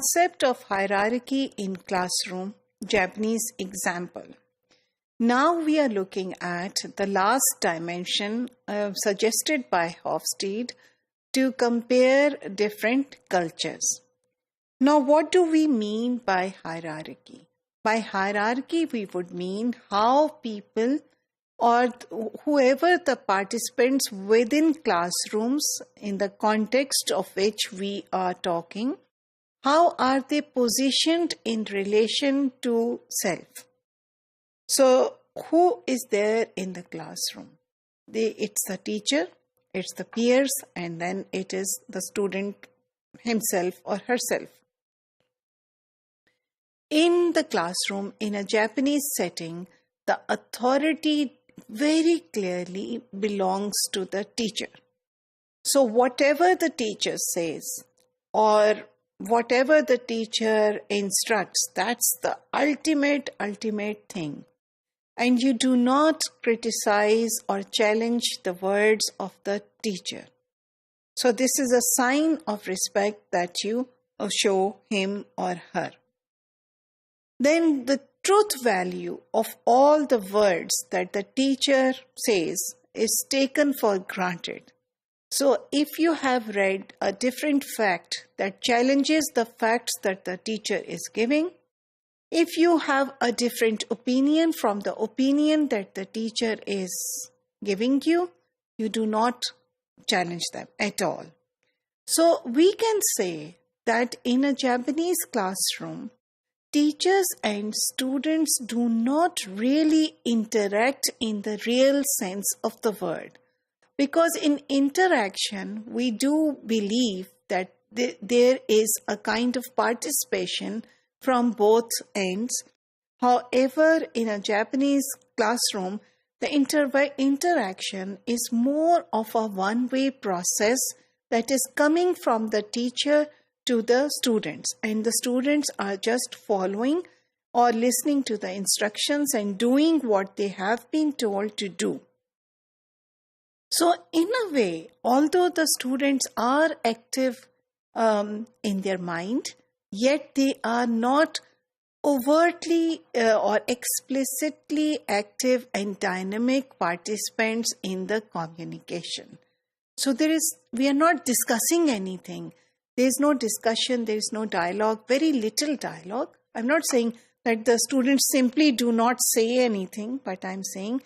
Concept of hierarchy in classroom, Japanese example. Now we are looking at the last dimension suggested by Hofstede to compare different cultures. Now, what do we mean by hierarchy? By hierarchy, we would mean how people or whoever the participants within classrooms in the context of which we are talking, how are they positioned in relation to self? So, who is there in the classroom? It's the teacher, it's the peers, and then it is the student himself or herself. In the classroom, in a Japanese setting, the authority very clearly belongs to the teacher. So whatever the teacher says or whatever the teacher instructs, that's the ultimate thing. And you do not criticize or challenge the words of the teacher. So this is a sign of respect that you show him or her. Then the truth value of all the words that the teacher says is taken for granted. So if you have read a different fact that challenges the facts that the teacher is giving, if you have a different opinion from the opinion that the teacher is giving you, you do not challenge them at all. So we can say that in a Japanese classroom, teachers and students do not really interact in the real sense of the word. Because in interaction, we do believe that there is a kind of participation from both ends. However, in a Japanese classroom, the interaction is more of a one-way process that is coming from the teacher to the students, and the students are just following or listening to the instructions and doing what they have been told to do. So in a way, although the students are active in their mind, yet they are not overtly or explicitly active and dynamic participants in the communication. So we are not discussing anything. There is no discussion, there is no dialogue, very little dialogue. I'm not saying that the students simply do not say anything, but I'm saying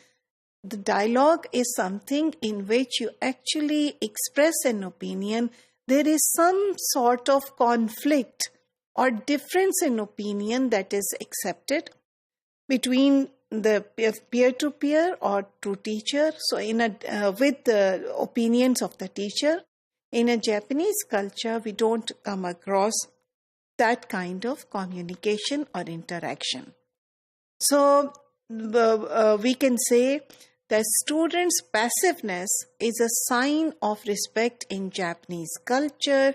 the dialogue is something in which you actually express an opinion. There is some sort of conflict or difference in opinion that is accepted between the peer-to-peer or to teacher. So with the opinions of the teacher, in a Japanese culture, we don't come across that kind of communication or interaction. So we can say that students' passiveness is a sign of respect in Japanese culture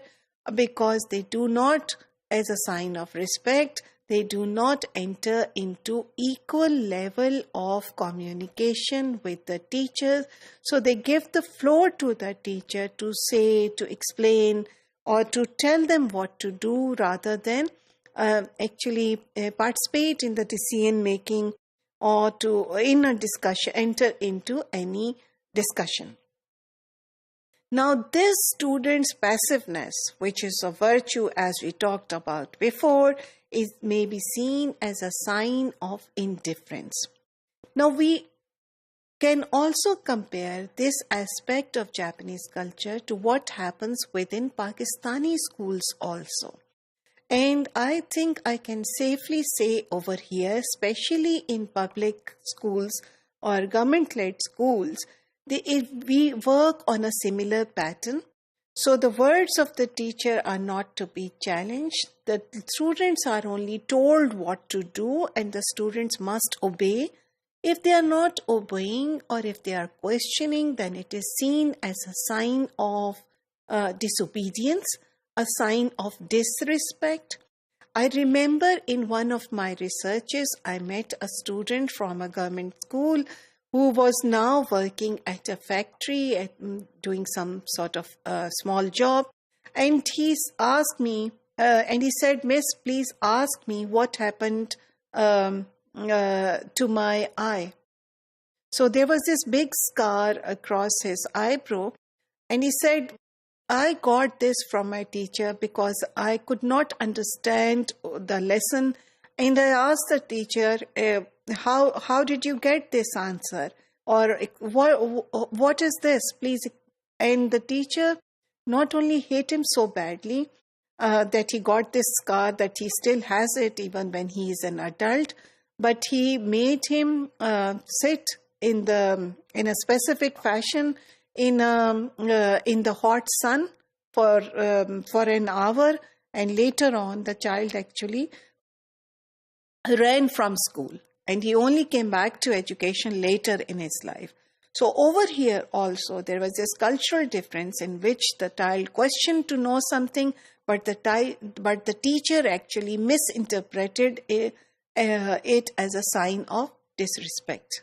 because they do not, as a sign of respect, they do not enter into equal level of communication with the teachers. So they give the floor to the teacher to say, to explain, or to tell them what to do rather than actually participate in the decision making or to in a discussion, enter into any discussion. Now this student's passiveness, which is a virtue as we talked about before, may be seen as a sign of indifference. Now we can also compare this aspect of Japanese culture to what happens within Pakistani schools also. And I think I can safely say over here, especially in public schools or government-led schools, we work on a similar pattern. So the words of the teacher are not to be challenged. The students are only told what to do and the students must obey. If they are not obeying or if they are questioning, then it is seen as a sign of disobedience, a sign of disrespect. I remember in one of my researches, I met a student from a government school who was now working at a factory, doing some sort of small job. And he asked me and he said, "Miss, please ask me what happened to my eye." So there was this big scar across his eyebrow, and he said, "I got this from my teacher because I could not understand the lesson." And I asked the teacher, how did you get this answer? Or what is this, please? And the teacher not only hate him so badly that he got this scar, that he still has it even when he is an adult, but he made him sit in a specific fashion in the hot sun for an hour, and later on the child actually ran from school, and he only came back to education later in his life. So over here also there was this cultural difference in which the child questioned to know something, but the teacher actually misinterpreted it as a sign of disrespect.